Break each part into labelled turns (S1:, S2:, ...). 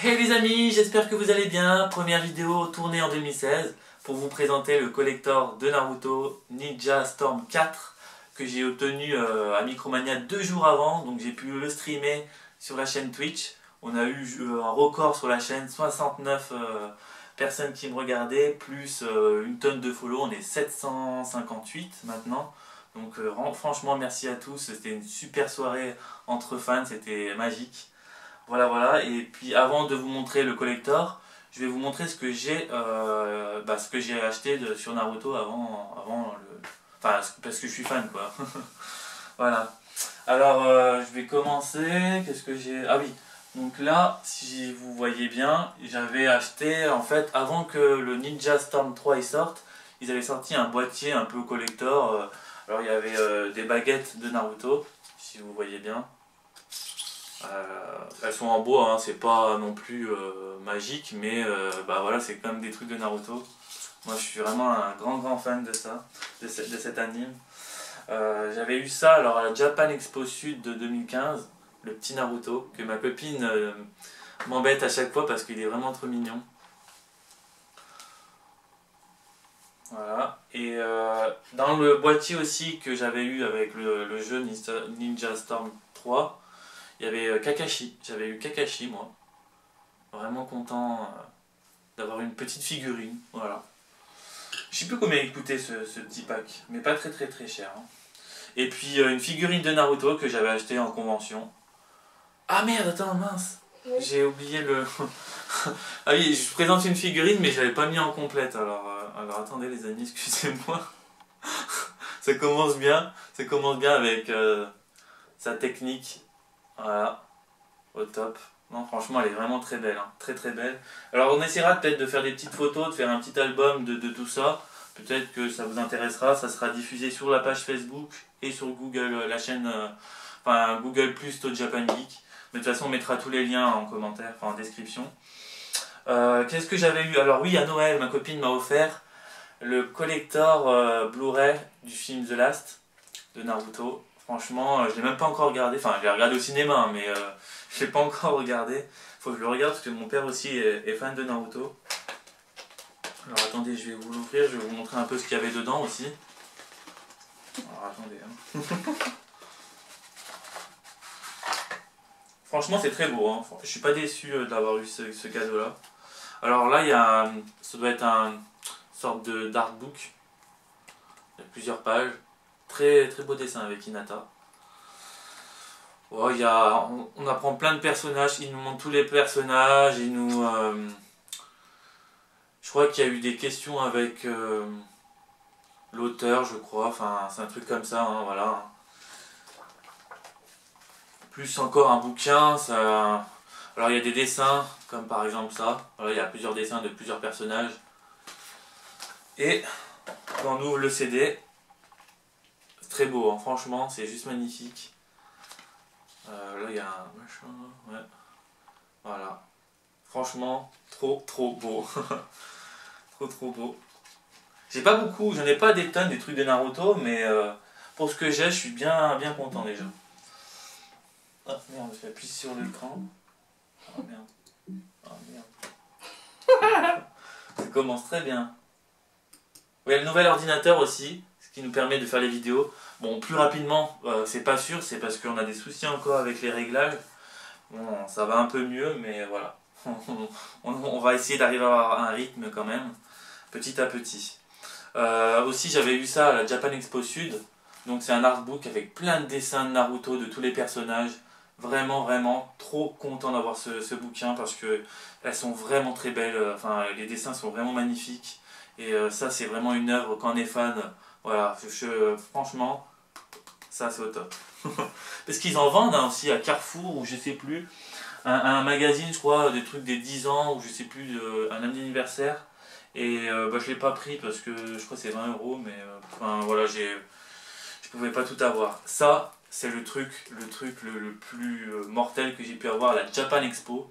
S1: Hey les amis, j'espère que vous allez bien. Première vidéo tournée en 2016 pour vous présenter le collector de Naruto Ninja Storm 4 que j'ai obtenu à Micromania 2 jours avant. Donc j'ai pu le streamer sur la chaîne Twitch. On a eu un record sur la chaîne, 69 personnes qui me regardaient, plus une tonne de follow. On est 758 maintenant. Donc franchement merci à tous, c'était une super soirée entre fans, c'était magique. Voilà, et puis avant de vous montrer le collector, je vais vous montrer ce que j'ai acheté sur Naruto avant enfin, parce que je suis fan quoi. Voilà. Alors je vais commencer, qu'est-ce que j'ai... Ah oui, donc là, si vous voyez bien, j'avais acheté, en fait, avant que le Ninja Storm 3 y sorte, ils avaient sorti un boîtier un peu collector. Alors il y avait des baguettes de Naruto, si vous voyez bien. Elles sont en bois, hein, c'est pas non plus magique, mais voilà, c'est quand même des trucs de Naruto. Moi je suis vraiment un grand fan de ça, de cet anime. J'avais eu ça alors à la Japan Expo Sud de 2015, le petit Naruto, que ma copine m'embête à chaque fois parce qu'il est vraiment trop mignon. Voilà, et dans le boîtier aussi que j'avais eu avec le jeu Ninja Storm 3, il y avait Kakashi, j'avais eu Kakashi moi, vraiment content d'avoir une petite figurine, voilà. Je sais plus combien il coûtait ce petit pack, mais pas très cher. Hein. Et puis une figurine de Naruto que j'avais acheté en convention. Ah merde, attends, mince, j'ai oublié le... Ah oui, je présente une figurine mais je l'avais pas mis en complète, alors attendez les amis, excusez-moi. Ça commence bien avec sa technique. Voilà, au top. Non, franchement, elle est vraiment très belle, hein. Très belle. Alors, on essaiera peut-être de faire des petites photos, de faire un petit album de tout ça. Peut-être que ça vous intéressera. Ça sera diffusé sur la page Facebook et sur Google, la chaîne, enfin Google Plus To Japan Geek. Mais de toute façon, on mettra tous les liens en commentaire, enfin en description. Qu'est-ce que j'avais eu? Alors oui, à Noël, ma copine m'a offert le collector Blu-ray du film The Last de Naruto. Franchement, je l'ai même pas encore regardé. Enfin, je l'ai regardé au cinéma, hein, mais je l'ai pas encore regardé. Faut que je le regarde parce que mon père aussi est fan de Naruto. Alors attendez, je vais vous l'ouvrir, je vais vous montrer un peu ce qu'il y avait dedans aussi. Alors attendez. Hein. Franchement, c'est très beau. Hein. Je suis pas déçu d'avoir eu ce cadeau-là. Alors là, il y a ça doit être une sorte d'artbook. Il y a plusieurs pages. Très beau dessin avec Hinata. Oh, on apprend plein de personnages, il nous montre tous les personnages, je crois qu'il y a eu des questions avec l'auteur, je crois, enfin c'est un truc comme ça, hein, voilà. Plus encore un bouquin, ça... Alors il y a des dessins, comme par exemple ça, voilà, il y a plusieurs dessins de plusieurs personnages. Et quand on ouvre le CD, c'est très beau, hein, franchement, c'est juste magnifique. Là il y a un machin, ouais. Voilà. Franchement, trop beau. trop beau. J'ai pas beaucoup, j'en ai pas des tonnes des trucs de Naruto, mais pour ce que j'ai, je suis bien content déjà. Ah merde, j'appuie sur l'écran. Oh merde. Oh merde. Ça commence très bien. Il y a le nouvel ordinateur aussi, ce qui nous permet de faire les vidéos. Bon, plus rapidement, c'est pas sûr, c'est parce qu'on a des soucis encore avec les réglages. Bon, ça va un peu mieux, mais voilà. On va essayer d'arriver à avoir un rythme quand même, petit à petit. Aussi, j'avais eu ça à la Japan Expo Sud. Donc c'est un artbook avec plein de dessins de Naruto, de tous les personnages. Vraiment trop content d'avoir ce bouquin parce que elles sont vraiment très belles. Enfin, les dessins sont vraiment magnifiques. Et ça, c'est vraiment une œuvre quand on est fan. Voilà, franchement, ça c'est au top. Parce qu'ils en vendent hein, aussi à Carrefour ou je sais plus. Un magazine, je crois, des trucs des 10 ans ou je sais plus, un anniversaire. Et je l'ai pas pris parce que je crois que c'est 20 €, mais enfin voilà, je pouvais pas tout avoir. Ça, c'est le truc le plus mortel que j'ai pu avoir à la Japan Expo.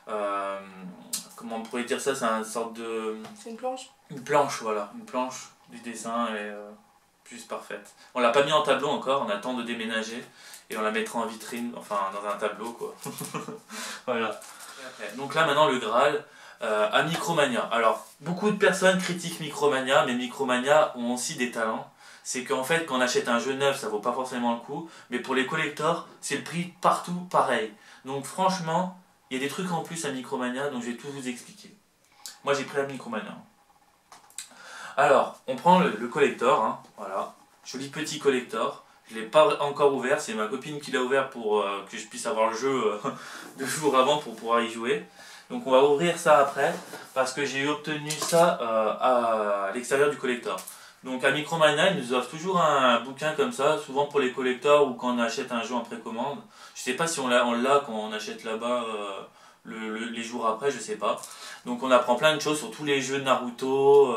S1: Comment on pourrait dire ça? C'est une sorte de...
S2: C'est une planche?
S1: Une planche, voilà, une planche du dessin est juste parfaite. On l'a pas mis en tableau encore, on attend de déménager et on la mettra en vitrine, enfin dans un tableau quoi. Voilà. Donc là maintenant le Graal à Micromania. Alors beaucoup de personnes critiquent Micromania, mais Micromania ont aussi des talents. C'est qu'en fait quand on achète un jeu neuf ça vaut pas forcément le coup, mais pour les collectors c'est le prix partout pareil. Donc franchement il y a des trucs en plus à Micromania, donc je vais tout vous expliquer. Moi j'ai pris la Micromania. Alors on prend le collector, hein, voilà, joli petit collector. Je ne l'ai pas encore ouvert, c'est ma copine qui l'a ouvert pour que je puisse avoir le jeu 2 jours avant pour pouvoir y jouer. Donc on va ouvrir ça après, parce que j'ai obtenu ça à l'extérieur du collector. Donc à Micromania, ils nous offrent toujours un bouquin comme ça, souvent pour les collectors ou quand on achète un jeu en précommande. Je sais pas si on l'a quand on achète là-bas les jours après, je sais pas. Donc on apprend plein de choses sur tous les jeux de Naruto,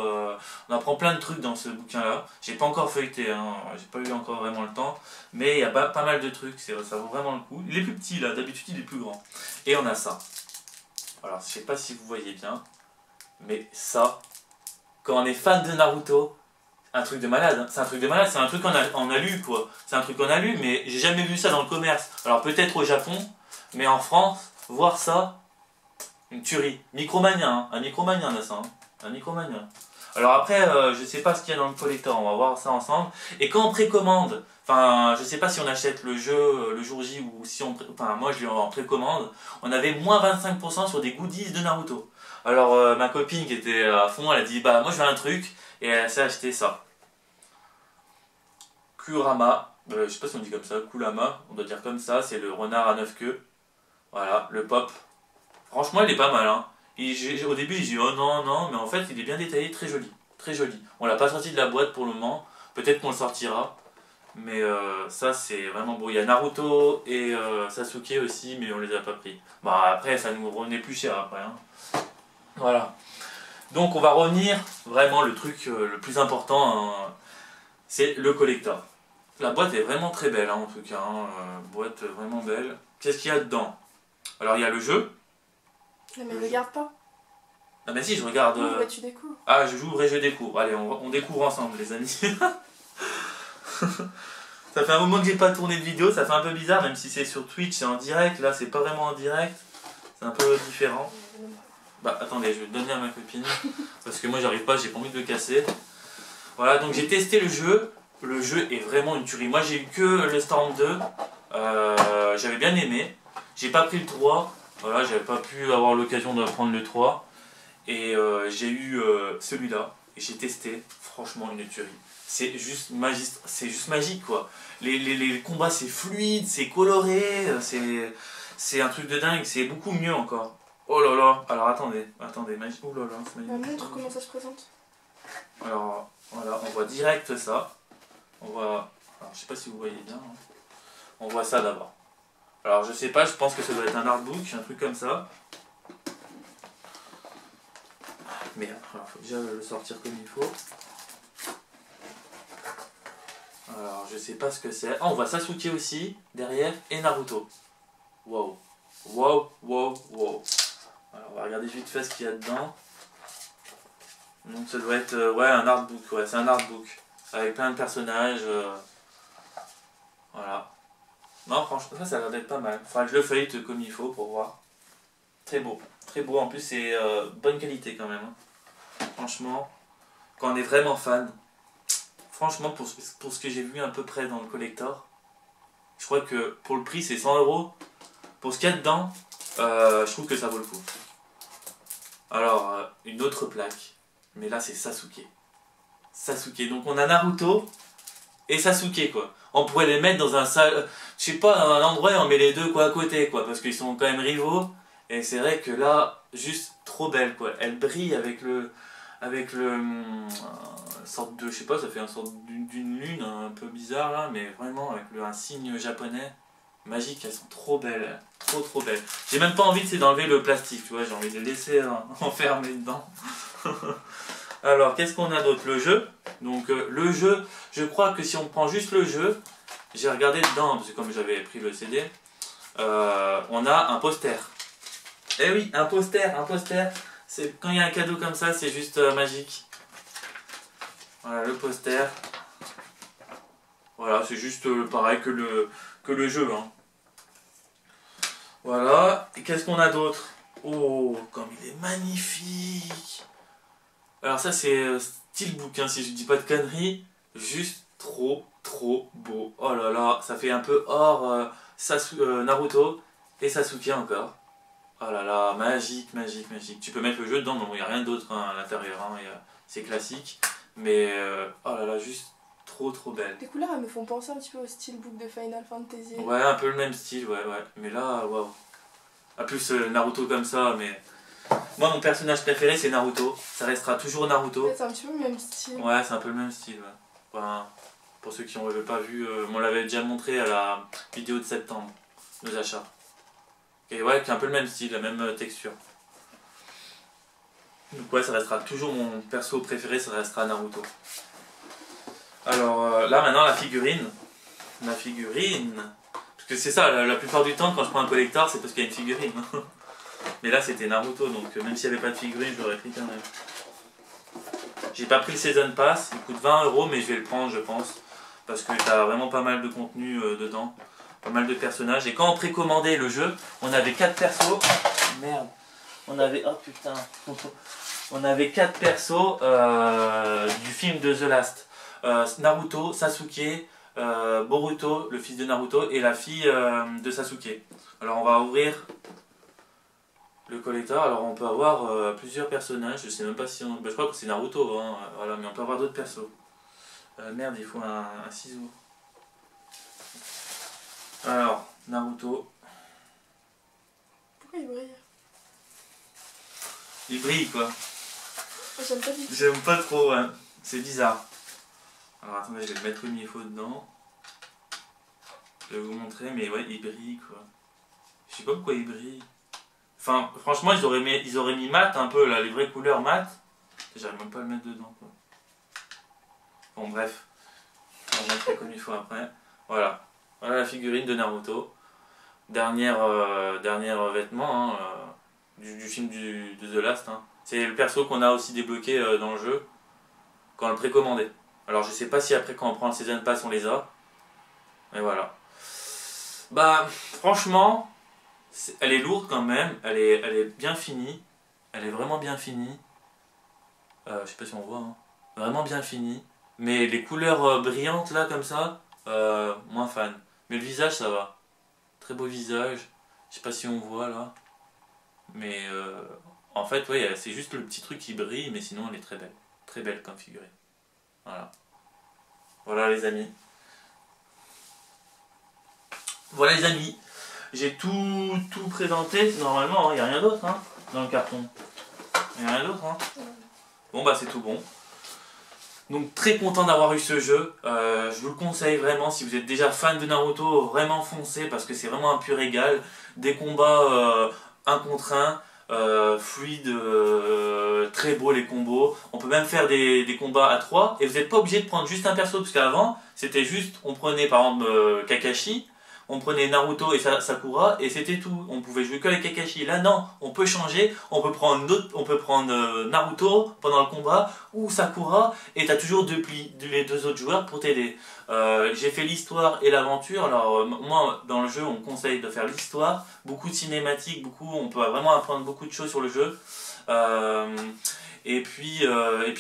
S1: on apprend plein de trucs dans ce bouquin-là. J'ai pas encore feuilleté, hein, j'ai pas eu encore vraiment le temps, mais il y a pas mal de trucs, ça vaut vraiment le coup. Il est plus petit là, d'habitude il est plus grand. Et on a ça. Alors je sais pas si vous voyez bien, mais ça, quand on est fan de Naruto, un truc de malade, hein. C'est un truc de malade, c'est un truc qu'on a lu quoi. C'est un truc qu'on a lu, mais j'ai jamais vu ça dans le commerce. Alors peut-être au Japon, mais en France, voir ça, une tuerie. Micromania, hein. Un Micromania on a ça, hein. Un Micromania. Alors après, je sais pas ce qu'il y a dans le collector, on va voir ça ensemble. Et quand on précommande, enfin je sais pas si on achète le jeu le jour J ou si on... Enfin moi je l'ai en précommande, on avait moins 25% sur des goodies de Naruto. Alors ma copine qui était à fond, elle a dit bah moi je veux un truc, et elle s'est acheté ça. Kurama, je sais pas si on dit comme ça, Kurama, on doit dire comme ça, c'est le renard à 9 queues. Voilà, le pop. Franchement il est pas mal, hein. Au début j'ai dit oh non non, mais en fait il est bien détaillé, très joli. Très joli. On l'a pas sorti de la boîte pour le moment, peut-être qu'on le sortira. Mais ça c'est vraiment beau. Il y a Naruto et Sasuke aussi, mais on les a pas pris. Bah après ça nous revenait plus cher après, hein. Voilà. Donc on va revenir, vraiment le truc le plus important, hein, c'est le collector. La boîte est vraiment très belle, hein, en tout cas, hein, boîte vraiment belle. Qu'est-ce qu'il y a dedans? Alors il y a le jeu.
S2: Mais ne regarde pas.
S1: Ah bah si, je regarde...
S2: Ouvre et tu découvres.
S1: Ah, je joue et je découvre. Allez, on découvre ensemble les amis. Ça fait un moment que j'ai pas tourné de vidéo, ça fait un peu bizarre, même si c'est sur Twitch, c'est en direct. Là c'est pas vraiment en direct, c'est un peu différent. Bah attendez, je vais le donner à ma copine, parce que moi j'arrive pas, j'ai pas envie de le casser. Voilà, donc j'ai testé le jeu est vraiment une tuerie. Moi j'ai eu que le Storm 2, j'avais bien aimé, j'ai pas pris le 3, voilà, j'avais pas pu avoir l'occasion de prendre le 3, et j'ai eu celui-là, et j'ai testé, franchement une tuerie. C'est juste magique quoi. Les combats c'est fluide, c'est coloré, c'est un truc de dingue, c'est beaucoup mieux encore. Oh là là, alors attendez, magique. Oh là là, c'est magnifique.
S2: Montre comment ça se présente.
S1: Alors voilà, on voit direct ça. On voit, alors je sais pas si vous voyez bien, hein. On voit ça d'abord. Alors je sais pas, je pense que ça doit être un artbook, un truc comme ça. Merde, alors faut déjà le sortir comme il faut. Alors je sais pas ce que c'est. Ah, on voit Sasuke aussi derrière et Naruto. Wow. Wow, wow, wow. Alors on va regarder vite fait ce qu'il y a dedans. Donc ça doit être ouais, un artbook, ouais, c'est un artbook. Avec plein de personnages. Voilà. Non franchement ça a l'air d'être pas mal. Faudra que je le feuillete comme il faut pour voir. Très beau. Très beau, en plus c'est bonne qualité quand même, hein. Franchement, quand on est vraiment fan. Franchement pour ce que j'ai vu à peu près dans le collector, je crois que pour le prix c'est 100 €. Pour ce qu'il y a dedans, je trouve que ça vaut le coup. Alors, une autre plaque. Mais là, c'est Sasuke. Sasuke. Donc, on a Naruto et Sasuke, quoi. On pourrait les mettre dans un salle... Je sais pas, dans un endroit et on met les deux, quoi, à côté, quoi. Parce qu'ils sont quand même rivaux. Et c'est vrai que là, juste trop belle, quoi. Elle brille avec le... sorte de... Je sais pas, ça fait une sorte d'une lune un peu bizarre, là. Mais vraiment, avec un signe japonais. Magique, elles sont trop belles, trop belles. J'ai même pas envie d'enlever le plastique, tu vois, j'ai envie de les laisser enfermer dedans. Alors, qu'est-ce qu'on a d'autre? Le jeu. Donc, le jeu, je crois que si on prend juste le jeu, j'ai regardé dedans, parce que comme j'avais pris le CD, on a un poster. Eh oui, un poster. Quand il y a un cadeau comme ça, c'est juste magique. Voilà, le poster. Voilà, c'est juste pareil que le jeu, hein. Voilà, et qu'est-ce qu'on a d'autre? Oh, comme il est magnifique. Alors ça c'est Steelbook, hein, si je dis pas de conneries. Juste trop beau. Oh là là, ça fait un peu hors Naruto et Sasuke encore. Oh là là, magique. Tu peux mettre le jeu dedans, non, il n'y a rien d'autre hein, à l'intérieur, hein, c'est classique. Mais oh là là, juste trop belle.
S2: Les couleurs elles me font penser un petit peu au steelbook de Final Fantasy.
S1: Ouais, un peu le même style, ouais. Mais là, waouh. En plus, Naruto comme ça, mais... Moi, mon personnage préféré, c'est Naruto. Ça restera toujours Naruto.
S2: Ouais, c'est un petit peu le même style.
S1: Ouais, c'est un peu le même style, ouais. Enfin, pour ceux qui n'ont pas vu, on l'avait déjà montré à la vidéo de septembre, nos achats. Et ouais, qui est un peu le même style, la même texture. Donc ouais, ça restera toujours mon perso préféré, ça restera Naruto. Alors là, maintenant, la figurine. La figurine. Parce que c'est ça, la plupart du temps, quand je prends un collector, c'est parce qu'il y a une figurine. Mais là, c'était Naruto, donc même s'il n'y avait pas de figurine, je l'aurais pris quand même. J'ai pas pris le Season Pass, il coûte 20 €, mais je vais le prendre, je pense. Parce que t'as vraiment pas mal de contenu dedans. Pas mal de personnages. Et quand on précommandait le jeu, on avait 4 persos. Merde. On avait... Oh putain. On avait 4 persos du film de The Last. Naruto, Sasuke, Boruto, le fils de Naruto, et la fille de Sasuke. Alors on va ouvrir le collector. Alors on peut avoir plusieurs personnages. Je sais même pas si on... je crois que c'est Naruto, hein, voilà, mais on peut avoir d'autres persos. Merde, il faut un ciseau. Alors, Naruto.
S2: Pourquoi il brille?
S1: Il brille quoi.
S2: J'aime pas du tout.
S1: J'aime pas trop, ouais. C'est bizarre. Alors attendez, je vais le mettre comme il faut dedans. Je vais vous montrer, mais ouais, il brille quoi. Je sais pas pourquoi il brille. Enfin, franchement, ils auraient mis mat un peu là, les vraies couleurs mat. J'arrive même pas à le mettre dedans quoi. Bon, bref. On va montrer comme il faut après. Voilà. Voilà la figurine de Naruto. Dernier vêtement hein, du film de The Last. Hein. C'est le perso qu'on a aussi débloqué dans le jeu quand on le précommandait. Alors je sais pas si après quand on prend le Season Pass on les a. Mais voilà. Bah franchement, elle est lourde quand même. Elle est bien finie. Elle est vraiment bien finie. Je sais pas si on voit. Hein. Vraiment bien finie. Mais les couleurs brillantes là comme ça, moins fan. Mais le visage ça va. Très beau visage. Je sais pas si on voit là. Mais en fait ouais, c'est juste le petit truc qui brille, mais sinon elle est très belle. Très belle comme figurine. Voilà. Voilà les amis. Voilà les amis. J'ai tout présenté normalement, il n'y a rien d'autre hein, dans le carton. Il n'y a rien d'autre hein. Bon bah c'est tout bon. Donc très content d'avoir eu ce jeu, je vous le conseille vraiment si vous êtes déjà fan de Naruto, vraiment foncez parce que c'est vraiment un pur régal. Des combats 1 contre 1, fluides, très beaux les combos. On peut même faire des combats à 3 et vous n'êtes pas obligé de prendre juste un perso parce qu'avant c'était juste, on prenait par exemple Kakashi, on prenait Naruto et Sakura et c'était tout. On pouvait jouer que avec Kakashi. Là non, on peut changer, on peut prendre Naruto pendant le combat ou Sakura et t'as toujours les deux autres joueurs pour t'aider. J'ai fait l'histoire et l'aventure. Alors moi dans le jeu on conseille de faire l'histoire, beaucoup de cinématiques, on peut vraiment apprendre beaucoup de choses sur le jeu. Et puis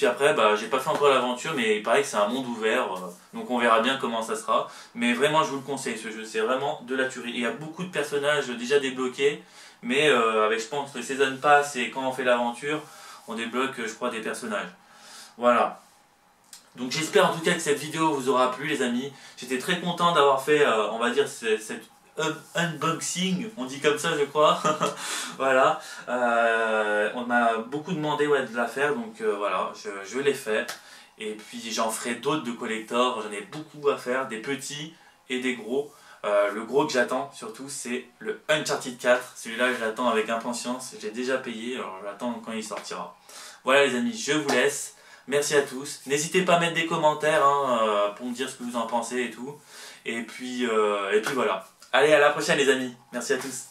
S1: après, bah, j'ai pas fait encore l'aventure, mais il paraît que c'est un monde ouvert, donc on verra bien comment ça sera. Mais vraiment, je vous le conseille, ce jeu, c'est vraiment de la tuerie. Il y a beaucoup de personnages déjà débloqués, mais avec, je pense, le Season Pass et quand on fait l'aventure, on débloque, je crois, des personnages. Voilà. Donc j'espère en tout cas que cette vidéo vous aura plu, les amis. J'étais très content d'avoir fait, on va dire, cette unboxing, on dit comme ça je crois. Voilà, on m'a beaucoup demandé de la faire, donc voilà, je l'ai fait. Et puis j'en ferai d'autres de collector, j'en ai beaucoup à faire, des petits et des gros. Le gros que j'attends surtout c'est le Uncharted 4, celui-là je l'attends avec impatience, j'ai déjà payé, alors j'attends quand il sortira. Voilà les amis, je vous laisse, merci à tous, n'hésitez pas à mettre des commentaires hein, pour me dire ce que vous en pensez et tout. Et puis voilà. Allez, à la prochaine les amis. Merci à tous.